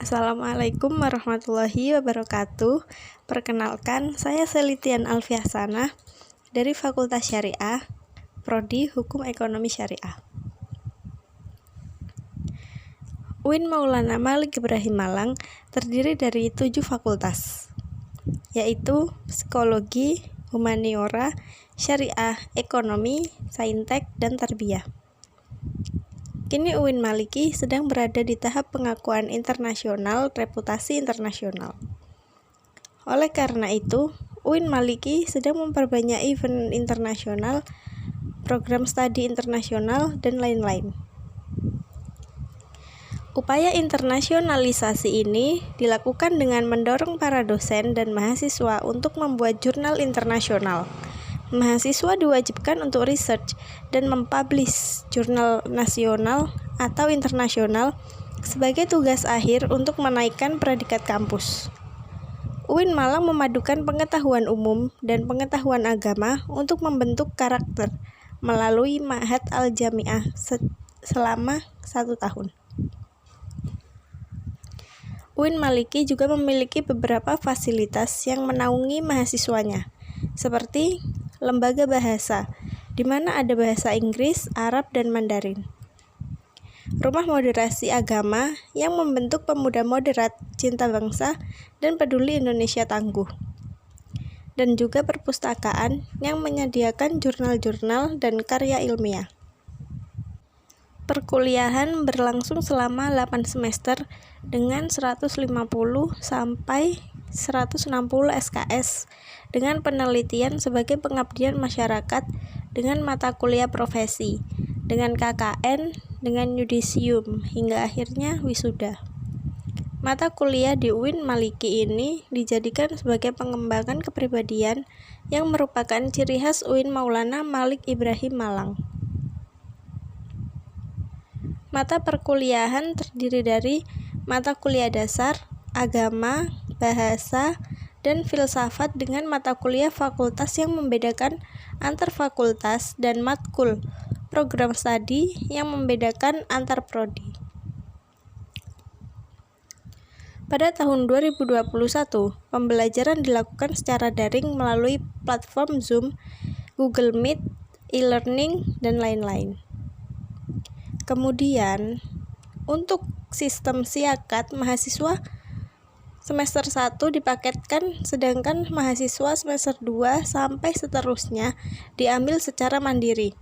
Assalamualaikum warahmatullahi wabarakatuh. Perkenalkan, saya Selitian Alfiasanah dari Fakultas Syariah, Prodi Hukum Ekonomi Syariah. UIN Maulana Malik Ibrahim Malang terdiri dari 7 fakultas, yaitu Psikologi, Humaniora, Syariah, Ekonomi, Saintek, dan Tarbiyah. Kini UIN Maliki sedang berada di tahap pengakuan internasional reputasi internasional. Oleh karena itu, UIN Maliki sedang memperbanyak event internasional, program studi internasional, dan lain-lain. Upaya internasionalisasi ini dilakukan dengan mendorong para dosen dan mahasiswa untuk membuat jurnal internasional. Mahasiswa diwajibkan untuk research dan mempublish jurnal nasional atau internasional sebagai tugas akhir untuk menaikkan predikat kampus. UIN Malang memadukan pengetahuan umum dan pengetahuan agama untuk membentuk karakter melalui Ma'had Al-Jami'ah selama 1 tahun. UIN Maliki juga memiliki beberapa fasilitas yang menaungi mahasiswanya, seperti lembaga bahasa, di mana ada bahasa Inggris, Arab, dan Mandarin. Rumah moderasi agama yang membentuk pemuda moderat, cinta bangsa, dan peduli Indonesia tangguh. Dan juga perpustakaan yang menyediakan jurnal-jurnal dan karya ilmiah. Perkuliahan berlangsung selama 8 semester dengan 150 sampai 160 SKS dengan penelitian sebagai pengabdian masyarakat dengan mata kuliah profesi, dengan KKN, dengan yudisium, hingga akhirnya wisuda. Mata kuliah di UIN Maliki ini dijadikan sebagai pengembangan kepribadian yang merupakan ciri khas UIN Maulana Malik Ibrahim Malang. Mata perkuliahan terdiri dari mata kuliah dasar, agama, bahasa, dan filsafat dengan mata kuliah fakultas yang membedakan antar fakultas dan matkul, program studi yang membedakan antar prodi. Pada tahun 2021, pembelajaran dilakukan secara daring melalui platform Zoom, Google Meet, e-learning, dan lain-lain. Kemudian, untuk sistem siakat mahasiswa semester 1 dipaketkan, sedangkan mahasiswa semester 2 sampai seterusnya diambil secara mandiri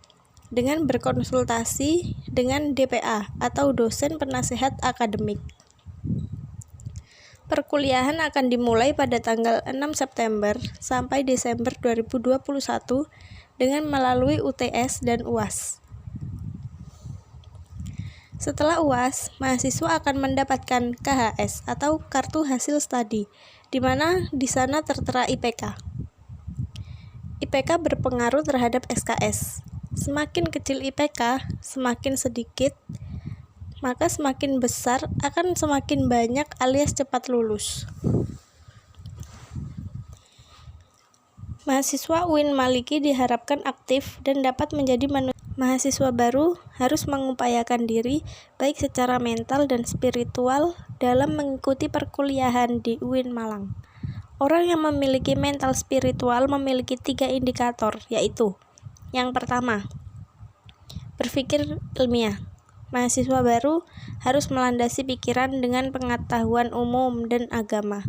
dengan berkonsultasi dengan DPA atau dosen penasehat akademik. Perkuliahan akan dimulai pada tanggal 6 September sampai Desember 2021 dengan melalui UTS dan UAS. Setelah UAS, mahasiswa akan mendapatkan KHS atau Kartu Hasil Studi, di mana di sana tertera IPK. IPK berpengaruh terhadap SKS. Semakin kecil IPK, semakin sedikit, maka semakin besar akan semakin banyak alias cepat lulus. Mahasiswa UIN Maliki diharapkan aktif dan dapat menjadi mahasiswa baru harus mengupayakan diri baik secara mental dan spiritual dalam mengikuti perkuliahan di UIN Malang. Orang yang memiliki mental spiritual memiliki 3 indikator, yaitu: yang pertama, berpikir ilmiah. Mahasiswa baru harus melandasi pikiran dengan pengetahuan umum dan agama.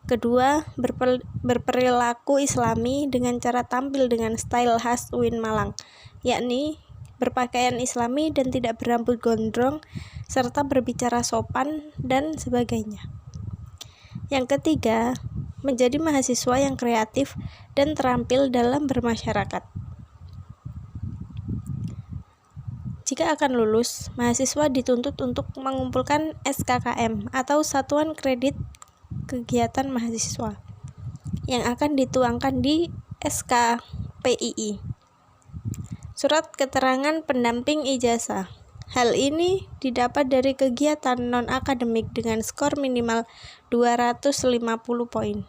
Kedua, berperilaku islami dengan cara tampil dengan style khas UIN Malang, yakni berpakaian islami dan tidak berambut gondrong, serta berbicara sopan, dan sebagainya. Yang ketiga, menjadi mahasiswa yang kreatif dan terampil dalam bermasyarakat. Jika akan lulus, mahasiswa dituntut untuk mengumpulkan SKKM atau Satuan Kredit Kegiatan Mahasiswa yang akan dituangkan di SKPII, Surat Keterangan Pendamping Ijazah. Hal ini didapat dari kegiatan non-akademik dengan skor minimal 250 poin.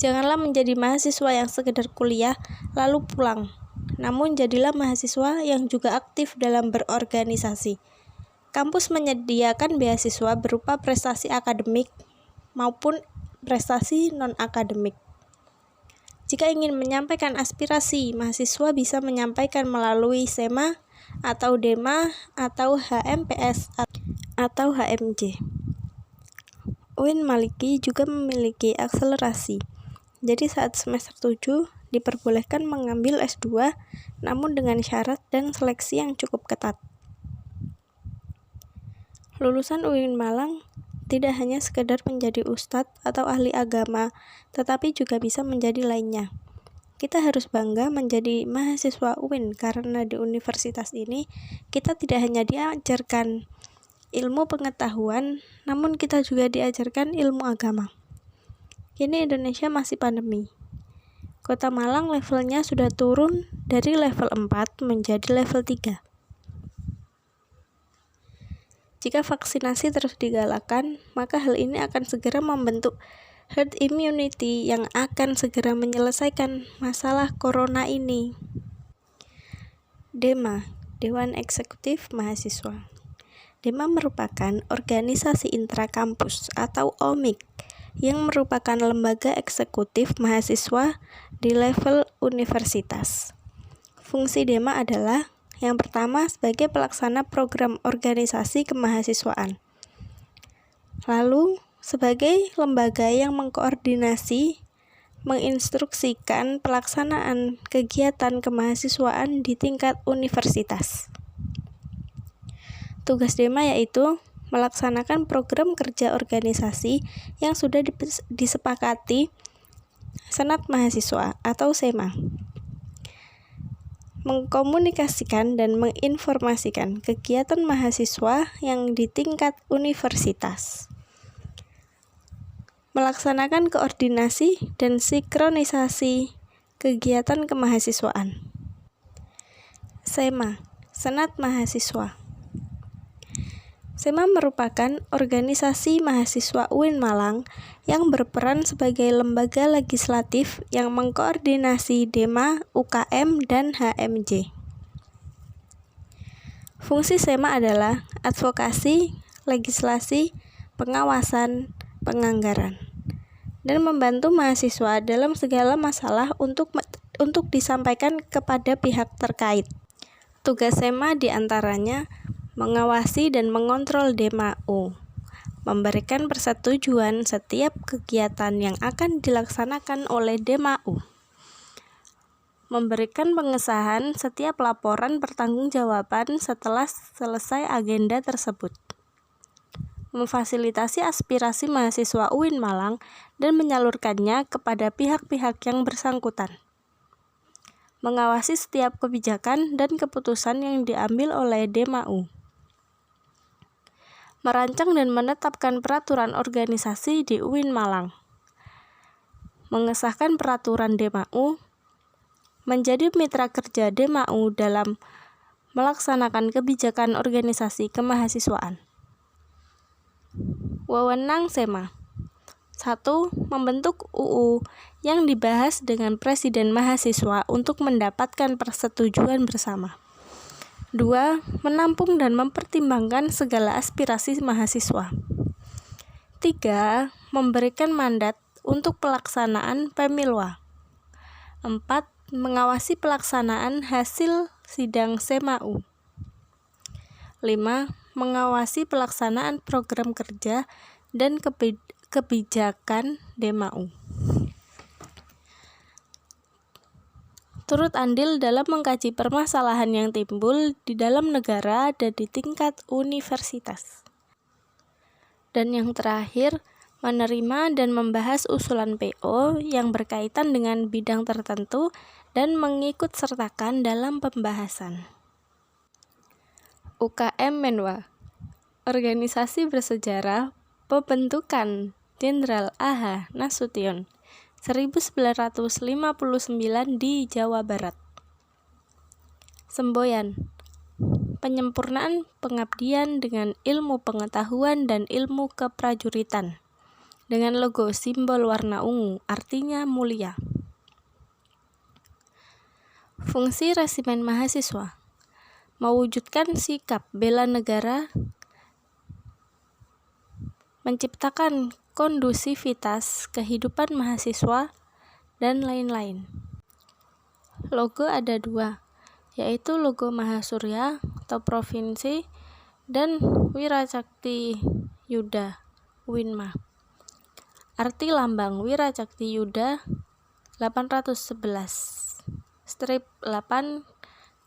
Janganlah menjadi mahasiswa yang sekedar kuliah lalu pulang, namun jadilah mahasiswa yang juga aktif dalam berorganisasi. Kampus menyediakan beasiswa berupa prestasi akademik maupun prestasi non-akademik. Jika ingin menyampaikan aspirasi, mahasiswa bisa menyampaikan melalui SEMA atau DEMA atau HMPS atau HMJ. UIN Maliki juga memiliki akselerasi. Jadi saat semester 7 diperbolehkan mengambil S2 namun dengan syarat dan seleksi yang cukup ketat. Lulusan UIN Malang tidak hanya sekedar menjadi ustadz atau ahli agama, tetapi juga bisa menjadi lainnya. Kita harus bangga menjadi mahasiswa UIN karena di universitas ini kita tidak hanya diajarkan ilmu pengetahuan, namun kita juga diajarkan ilmu agama. Kini Indonesia masih pandemi. Kota Malang levelnya sudah turun dari level 4 menjadi level 3. Jika vaksinasi terus digalakkan, maka hal ini akan segera membentuk herd immunity yang akan segera menyelesaikan masalah corona ini. DEMA, Dewan Eksekutif Mahasiswa. DEMA merupakan organisasi intrakampus atau OMIK yang merupakan lembaga eksekutif mahasiswa di level universitas. Fungsi DEMA adalah yang pertama sebagai pelaksana program organisasi kemahasiswaan. Lalu sebagai lembaga yang mengkoordinasi, menginstruksikan pelaksanaan kegiatan kemahasiswaan di tingkat universitas. Tugas DEMA yaitu melaksanakan program kerja organisasi yang sudah disepakati Senat Mahasiswa atau SEMA. Mengkomunikasikan dan menginformasikan kegiatan mahasiswa yang di tingkat universitas. Melaksanakan koordinasi dan sinkronisasi kegiatan kemahasiswaan. SEMA, Senat Mahasiswa. SEMA merupakan organisasi mahasiswa UIN Malang yang berperan sebagai lembaga legislatif yang mengkoordinasi DEMA, UKM, dan HMJ. Fungsi SEMA adalah advokasi, legislasi, pengawasan, penganggaran, dan membantu mahasiswa dalam segala masalah untuk disampaikan kepada pihak terkait. Tugas SEMA diantaranya mengawasi dan mengontrol DEMA U, memberikan persetujuan setiap kegiatan yang akan dilaksanakan oleh DEMA U, memberikan pengesahan setiap laporan pertanggungjawaban setelah selesai agenda tersebut, memfasilitasi aspirasi mahasiswa UIN Malang dan menyalurkannya kepada pihak-pihak yang bersangkutan, mengawasi setiap kebijakan dan keputusan yang diambil oleh DEMA U, merancang dan menetapkan peraturan organisasi di UIN Malang, mengesahkan peraturan DEMA U, menjadi mitra kerja DEMA U dalam melaksanakan kebijakan organisasi kemahasiswaan. Wewenang SEMA. 1. Membentuk UU yang dibahas dengan Presiden Mahasiswa untuk mendapatkan persetujuan bersama. 2. Menampung dan mempertimbangkan segala aspirasi mahasiswa. 3. Memberikan mandat untuk pelaksanaan Pemilwa. 4. Mengawasi pelaksanaan hasil sidang SEMA U. 5. Mengawasi pelaksanaan program kerja dan kebijakan DEMA U. Turut andil dalam mengkaji permasalahan yang timbul di dalam negara dan di tingkat universitas. Dan yang terakhir, menerima dan membahas usulan PO yang berkaitan dengan bidang tertentu dan mengikut sertakan dalam pembahasan. UKM Menwa, organisasi bersejarah pembentukan Jenderal A.H. Nasution 1959 di Jawa Barat. Semboyan, penyempurnaan pengabdian dengan ilmu pengetahuan dan ilmu keprajuritan, dengan logo simbol warna ungu, artinya mulia. Fungsi resimen mahasiswa, mewujudkan sikap bela negara, menciptakan kondusivitas kehidupan mahasiswa, dan lain-lain. Logo ada 2, yaitu logo Mahasurya atau provinsi dan Wiracakti Yuda Winma. Arti lambang Wiracakti Yuda 811, strip 8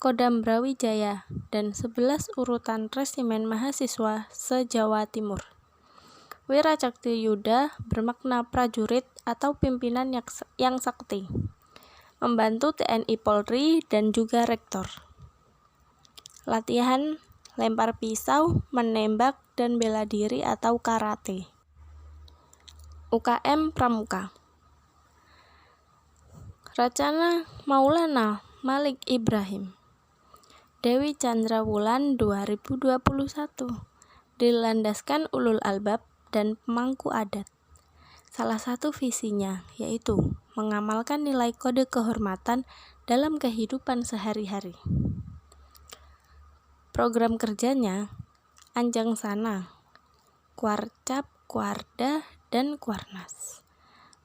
Kodam Brawijaya dan 11 urutan resimen mahasiswa se-Jawa Timur. Wiracakti Yuda bermakna prajurit atau pimpinan yang sakti, membantu TNI Polri dan juga rektor. Latihan lempar pisau, menembak, dan bela diri atau karate. UKM Pramuka. Racana Maulana Malik Ibrahim. Dewi Chandrawulan 2021. Dilandaskan ulul albab dan pemangku adat. Salah satu visinya yaitu mengamalkan nilai kode kehormatan dalam kehidupan sehari-hari. Program kerjanya Anjang Sana, Kuarcap, Kuarda, dan Kuarnas.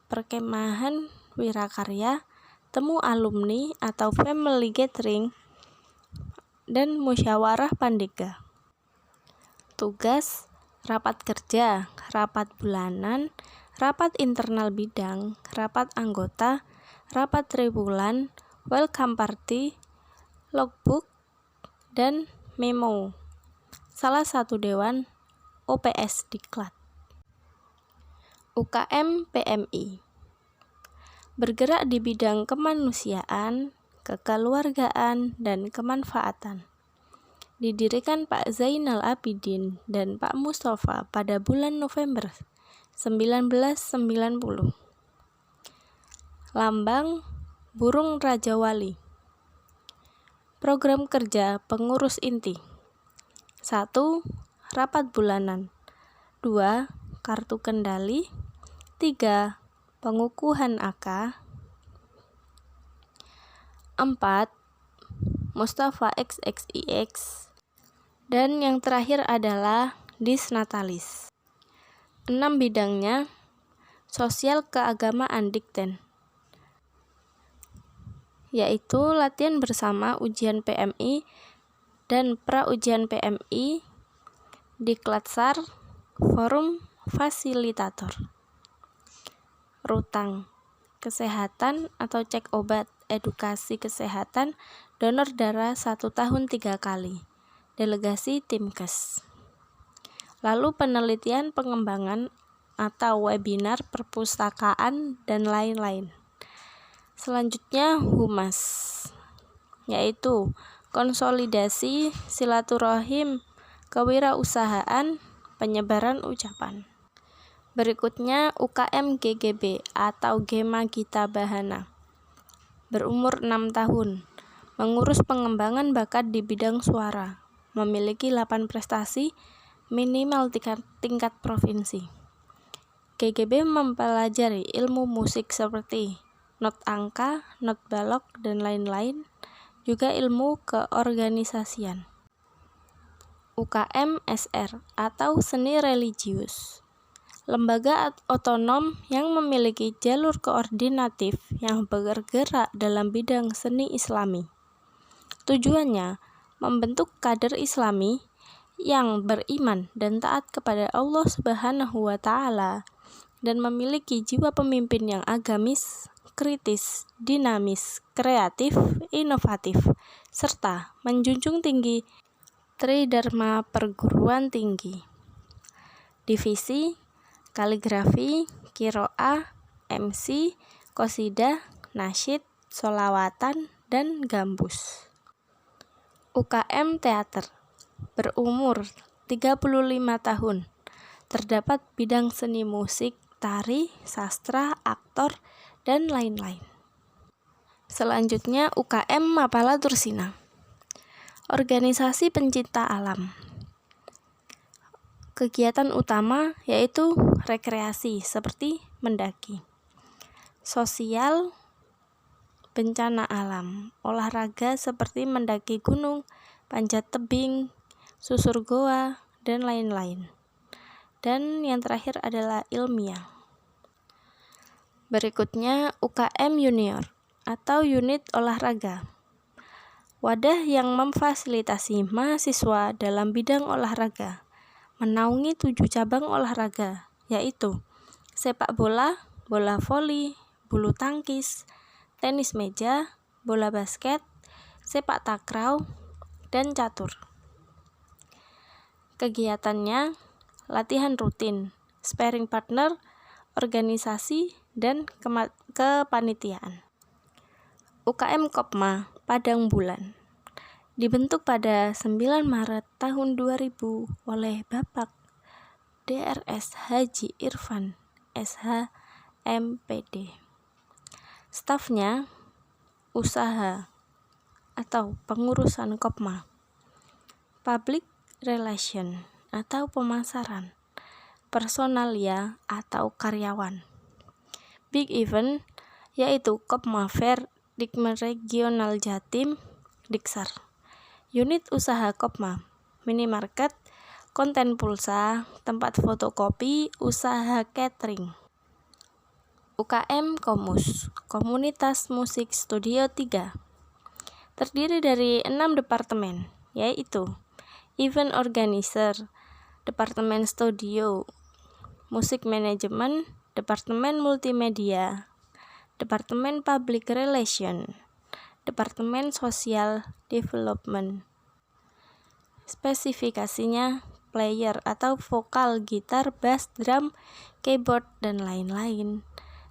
Perkemahan Wirakarya, temu alumni atau family gathering, dan musyawarah pandega. Tugas rapat kerja, rapat bulanan, rapat internal bidang, rapat anggota, rapat triwulan, welcome party, logbook, dan memo. Salah satu dewan OPS Diklat. UKM PMI. Bergerak di bidang kemanusiaan, kekeluargaan, dan kemanfaatan. Didirikan Pak Zainal Abidin dan Pak Mustafa pada bulan November 1990. Lambang burung Raja Wali. Program kerja pengurus inti. 1. Rapat bulanan. 2. Kartu kendali. 3. Pengukuhan AK. 4. Mustafa XXIX. Dan yang terakhir adalah Disnatalis. 6 bidangnya sosial keagamaan Dikten, yaitu latihan bersama ujian PMI dan pra-ujian PMI, Diklatsar, forum fasilitator. Rutang, kesehatan atau cek obat, edukasi kesehatan, donor darah 1 tahun 3 kali, delegasi Timkes. Lalu penelitian pengembangan atau webinar perpustakaan dan lain-lain. Selanjutnya humas, yaitu konsolidasi silaturahim kewirausahaan, penyebaran ucapan. Berikutnya UKM GGB atau Gema Gita Bahana. Berumur 6 tahun, mengurus pengembangan bakat di bidang suara, memiliki 8 prestasi minimal tingkat provinsi. GGB mempelajari ilmu musik seperti not angka, not balok, dan lain-lain, juga ilmu keorganisasian. UKM SR atau seni religius. Lembaga otonom yang memiliki jalur koordinatif yang bergerak dalam bidang seni Islami. Tujuannya membentuk kader Islami yang beriman dan taat kepada Allah Subhanahu wa Ta'ala dan memiliki jiwa pemimpin yang agamis, kritis, dinamis, kreatif, inovatif, serta menjunjung tinggi Tridharma perguruan tinggi. Divisi kaligrafi, kiroah, MC, qosidah, nasyid, sholawatan, dan gambus. UKM teater. Berumur 35 tahun. Terdapat bidang seni musik, tari, sastra, aktor, dan lain-lain. Selanjutnya UKM Mapala Tursina. Organisasi pencinta alam. Kegiatan utama yaitu rekreasi seperti mendaki, sosial, bencana alam, olahraga seperti mendaki gunung, panjat tebing, susur goa, dan lain-lain. dan yang terakhir adalah ilmiah. Berikutnya UKM Junior atau unit olahraga. Wadah yang memfasilitasi mahasiswa dalam bidang olahraga, menaungi 7 cabang olahraga, yaitu sepak bola, bola voli, bulu tangkis, tenis meja, bola basket, sepak takraw, dan catur. Kegiatannya latihan rutin, sparring partner, organisasi, dan kepanitiaan. UKM Kopma Padang Bulan dibentuk pada 9 Maret tahun 2000 oleh Bapak Drs Haji Irfan SH MPD. Stafnya usaha atau pengurusan Kopma, public relation atau pemasaran, personalia atau karyawan, big event yaitu Kopma Fair Dikmer Regional Jatim Diksar, unit usaha Kopma, minimarket, konten pulsa, tempat fotokopi, usaha catering. UKM Komus, Komunitas Musik Studio 3, terdiri dari 6 departemen, yaitu Event Organizer, Departemen Studio, Musik Manajemen, Departemen Multimedia, Departemen Public Relation, Departemen Social Development. Spesifikasinya player atau vokal, gitar, bass, drum, keyboard, dan lain-lain.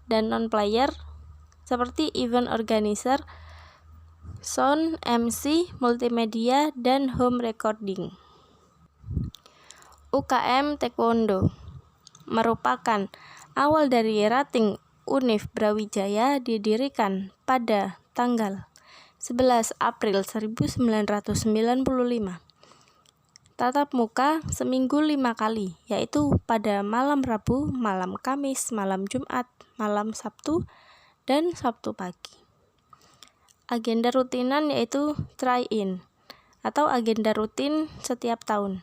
Dan non-player seperti event organizer, sound, MC, multimedia, dan home recording. UKM Taekwondo merupakan awal dari Rating Univ Brawijaya, didirikan pada tanggal 11 April 1995. Tatap muka seminggu 5 kali, yaitu pada malam Rabu, malam Kamis, malam Jumat, malam Sabtu, dan Sabtu pagi. Agenda rutinan yaitu try-in atau agenda rutin setiap tahun,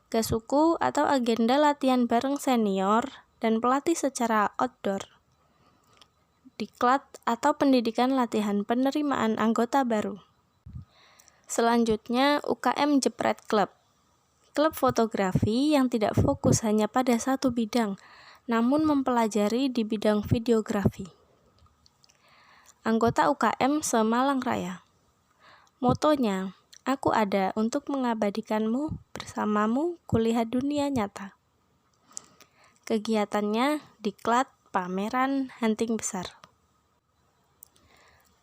gasuku atau agenda latihan bareng senior dan pelatih secara outdoor, diklat atau pendidikan latihan penerimaan anggota baru. Selanjutnya UKM Jepret Club, klub fotografi yang tidak fokus hanya pada satu bidang, namun mempelajari di bidang videografi. Anggota UKM Semalang Raya. Motonya, aku ada untuk mengabadikanmu, bersamamu kuliah dunia nyata. Kegiatannya diklat, pameran, hunting besar.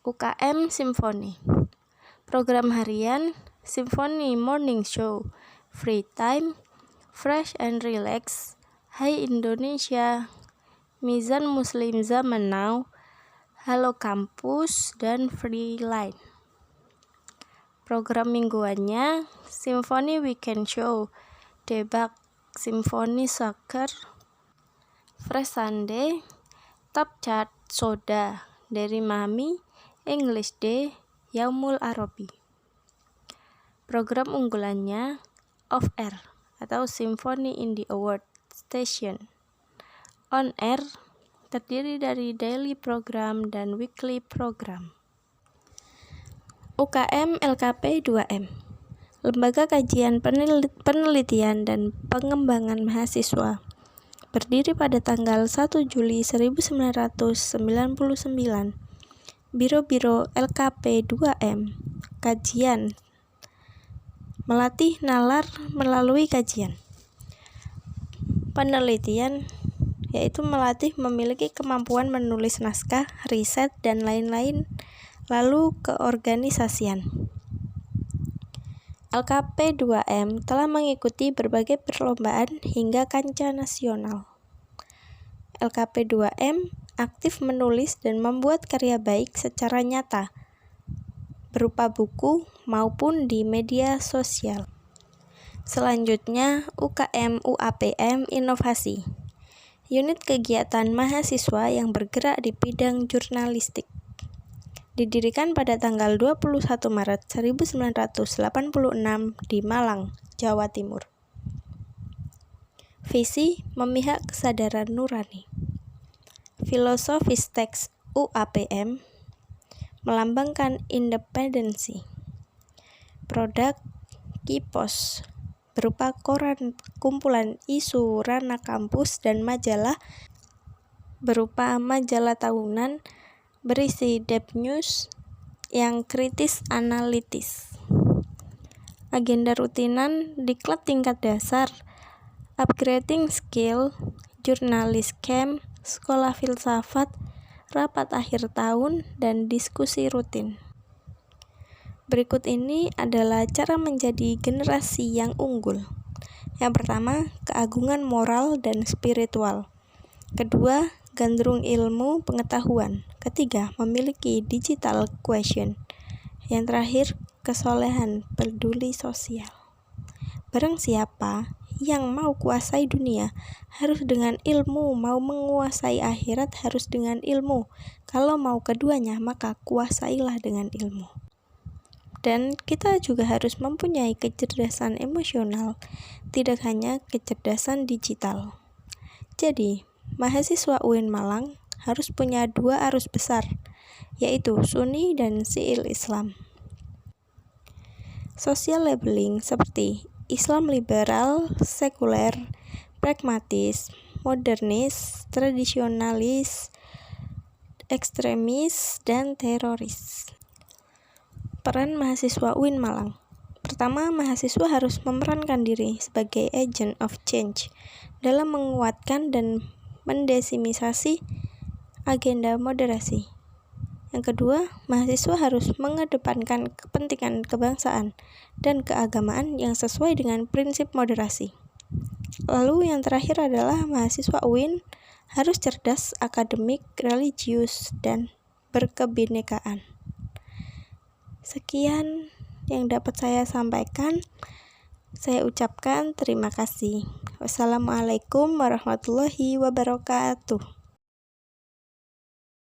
UKM Simfoni. Program harian, Simfoni Morning Show, Free Time, Fresh and Relax, Hai Indonesia, Mizan Muslim Zaman Now, Halo Kampus, dan Free Line. Program mingguannya, Simfoni Weekend Show, Debak, Simfoni Soccer, Fresh Sunday, Top Chart Soda, dari Mami, English Day, Yaumul Arabi. Program unggulannya, Off Air atau Simfoni Indie Award Station. On Air terdiri dari daily program dan weekly program. UKM LKP 2M, Lembaga Kajian Penelitian dan Pengembangan Mahasiswa, berdiri pada tanggal 1 Juli 1999. Biro-biro LKP 2M, kajian, melatih nalar melalui kajian. Penelitian yaitu melatih memiliki kemampuan menulis naskah, riset, dan lain-lain, lalu keorganisasian. LKP 2M telah mengikuti berbagai perlombaan hingga kancah nasional. LKP 2M aktif menulis dan membuat karya baik secara nyata, berupa buku maupun di media sosial. Selanjutnya, UKM UAPM Inovasi, unit kegiatan mahasiswa yang bergerak di bidang jurnalistik. Didirikan pada tanggal 21 Maret 1986 di Malang, Jawa Timur. Visi memihak kesadaran nurani. Filosofis teks UAPM melambangkan independensi. Produk Kipos berupa koran kumpulan isu ranah kampus dan majalah berupa majalah tahunan berisi depth news yang kritis analitis. Agenda rutinan diklat tingkat dasar, upgrading skill, jurnalis camp, sekolah filsafat, rapat akhir tahun, dan diskusi rutin. Berikut ini adalah cara menjadi generasi yang unggul. Yang pertama, keagungan moral dan spiritual. Kedua, gandrung ilmu pengetahuan. Ketiga, memiliki digital quotient. Yang terakhir, kesolehan peduli sosial. Barang siapa yang mau kuasai dunia harus dengan ilmu, mau menguasai akhirat harus dengan ilmu. Kalau mau keduanya maka kuasailah dengan ilmu. Dan kita juga harus mempunyai kecerdasan emosional, tidak hanya kecerdasan digital. Jadi, mahasiswa UIN Malang harus punya dua arus besar, yaitu Sunni dan Syi'i Islam. Social labeling seperti Islam liberal, sekuler, pragmatis, modernis, tradisionalis, ekstremis, dan teroris. Peran mahasiswa UIN Malang. Pertama, mahasiswa harus memerankan diri sebagai agent of change dalam menguatkan dan mendesimisasi agenda moderasi. Yang kedua, mahasiswa harus mengedepankan kepentingan kebangsaan dan keagamaan yang sesuai dengan prinsip moderasi. Lalu yang terakhir adalah mahasiswa UIN harus cerdas, akademik, religius, dan berkebinekaan. Sekian yang dapat saya sampaikan. Saya ucapkan terima kasih. Wassalamualaikum warahmatullahi wabarakatuh.